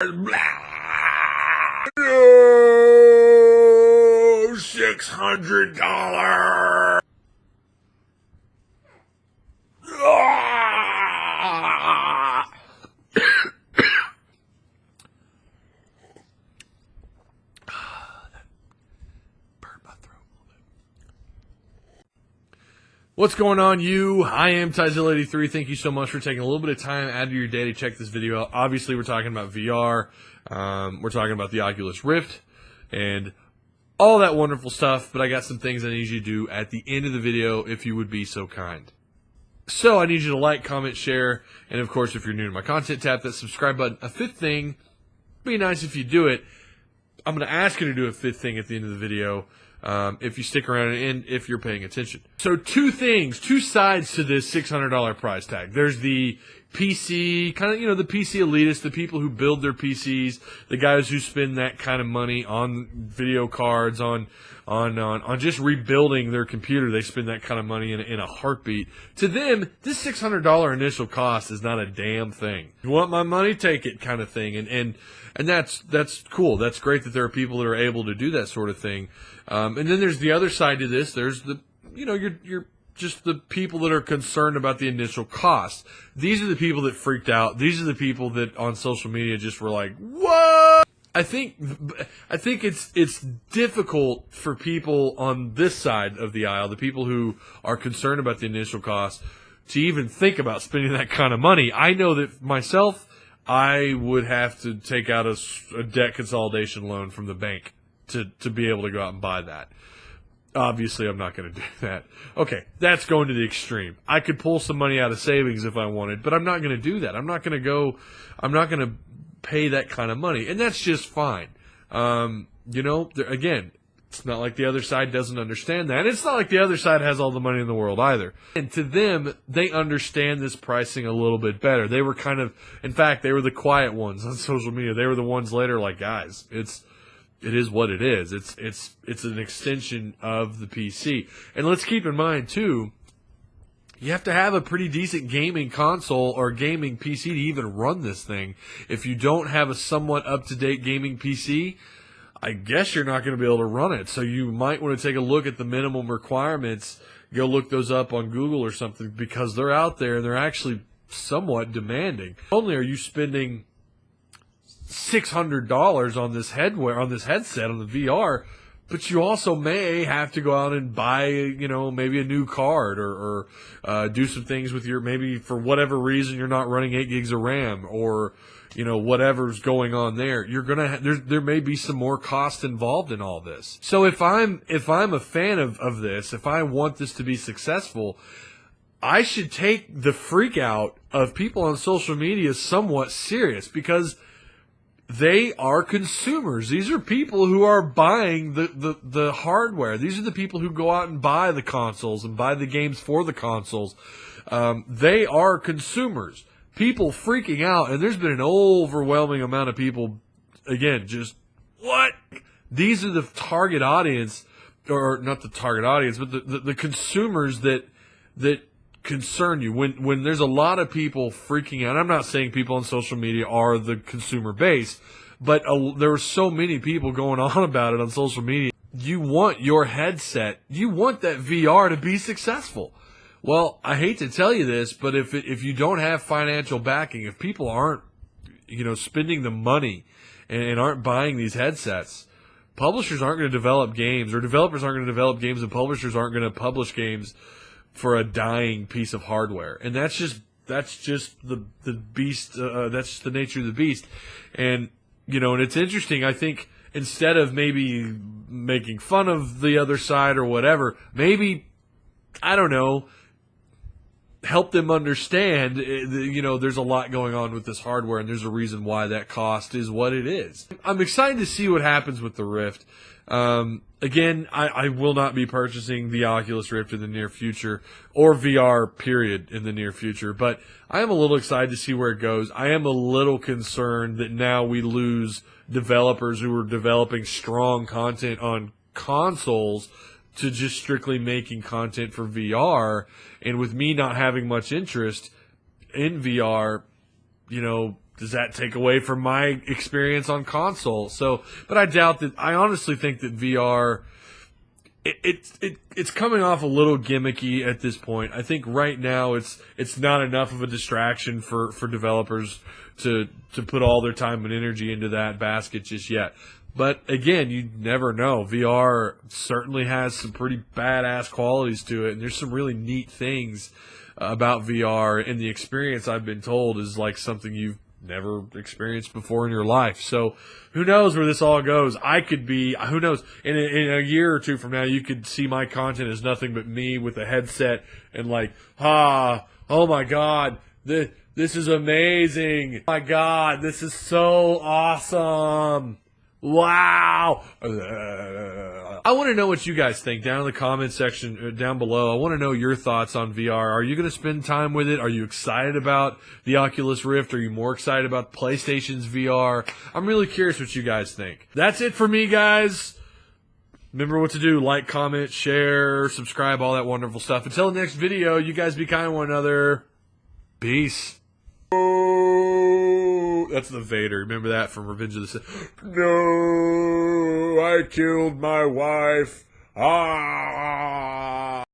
No, $600. What's going on, you? I am Tyzilla83. Thank you so much for taking a little bit of time out of your day to check this video out. Obviously, we're talking about VR. We're talking about the Oculus Rift and all that wonderful stuff, but I got some things I need you to do at the end of the video if you would be so kind. So I need you to like, comment, share, and of course, if you're new to my content, tap that subscribe button. A fifth thing, it'd be nice if you do it. I'm going to ask you to do a fifth thing at the end of the video. If you stick around and if you're paying attention. So two sides to this $600 price tag. There's the PC, kind of, the PC elitists, the people who build their PCs, the guys who spend that kind of money on video cards, on just rebuilding their computer. They spend that kind of money in a heartbeat. To them, this $600 initial cost is not a damn thing. You want my money? Take it, kind of thing. And that's cool. That's great that there are people that are able to do that sort of thing. And then there's the other side to this. There's the, you're just the people that are concerned about the initial cost. These are the people that freaked out. These are the people that on social media just were like, what? I think it's difficult for people on this side of the aisle, the people who are concerned about the initial cost, to even think about spending that kind of money. I know that myself, I would have to take out a debt consolidation loan from the bank to be able to go out and buy that. Obviously, I'm not going to do that. Okay, that's going to the extreme. I could pull some money out of savings if I wanted, but I'm not going to do that. I'm not going to pay that kind of money, and that's just fine. Again, it's not like the other side doesn't understand that. It's not like the other side has all the money in the world either. And to them, they understand this pricing a little bit better. They were in fact, they were the quiet ones on social media. They were the ones later like, guys, it is what it is. It's an extension of the PC. And let's keep in mind, too, you have to have a pretty decent gaming console or gaming PC to even run this thing. If you don't have a somewhat up-to-date gaming PC, I guess you're not going to be able to run it. So you might want to take a look at the minimum requirements, go look those up on Google or something, because they're out there and they're actually somewhat demanding. Not only are you spending $600 on this headset, on the VR, but you also may have to go out and buy, maybe a new card or do some things with maybe for whatever reason you're not running 8 gigs of RAM or, whatever's going on there. There may be some more cost involved in all this. So if I'm a fan of this, if I want this to be successful, I should take the freak out of people on social media somewhat serious, because they are consumers. These are people who are buying the hardware. These are the people who go out and buy the consoles and buy the games for the consoles. They are consumers. People freaking out, and there's been an overwhelming amount of people, again, just, what? These are the target audience, or not the target audience, but the consumers that concern you. When there's a lot of people freaking out, I'm not saying people on social media are the consumer base, but there were so many people going on about it on social media. You want your headset, you want that VR to be successful. Well, I hate to tell you this, but if you don't have financial backing, if people aren't spending the money and aren't buying these headsets, publishers aren't going to develop games, or developers aren't going to develop games, and publishers aren't going to publish games for a dying piece of hardware. And that's just the beast. That's the nature of the beast. And and it's interesting. I think instead of maybe making fun of the other side or whatever, maybe, I don't know, help them understand. There's a lot going on with this hardware, and there's a reason why that cost is what it is. I'm excited to see what happens with the Rift. Again, I will not be purchasing the Oculus Rift in the near future, or VR, period, in the near future. But I am a little excited to see where it goes. I am a little concerned that now we lose developers who are developing strong content on consoles to just strictly making content for VR. And with me not having much interest in VR, does that take away from my experience on console? So, but I doubt that. I honestly think that VR, it's coming off a little gimmicky at this point. I think right now it's not enough of a distraction for developers to put all their time and energy into that basket just yet. But again, you never know. VR certainly has some pretty badass qualities to it, and there's some really neat things about VR, and the experience, I've been told, is like something you've never experienced before in your life. So who knows where this all goes? I could be, who knows, in a year or two from now, you could see my content as nothing but me with a headset and like, oh my God, this is amazing. Oh my God, this is so awesome. Wow. I want to know what you guys think down in the comment section down below. I want to know your thoughts on VR. Are you going to spend time with it? Are you excited about the Oculus Rift? Are you more excited about PlayStation's VR? I'm really curious what you guys think. That's it for me, guys. Remember what to do. Like, comment, share, subscribe, all that wonderful stuff. Until the next video, you guys be kind to one another. Peace. That's the Vader. Remember that from Revenge of the Sith? No, I killed my wife.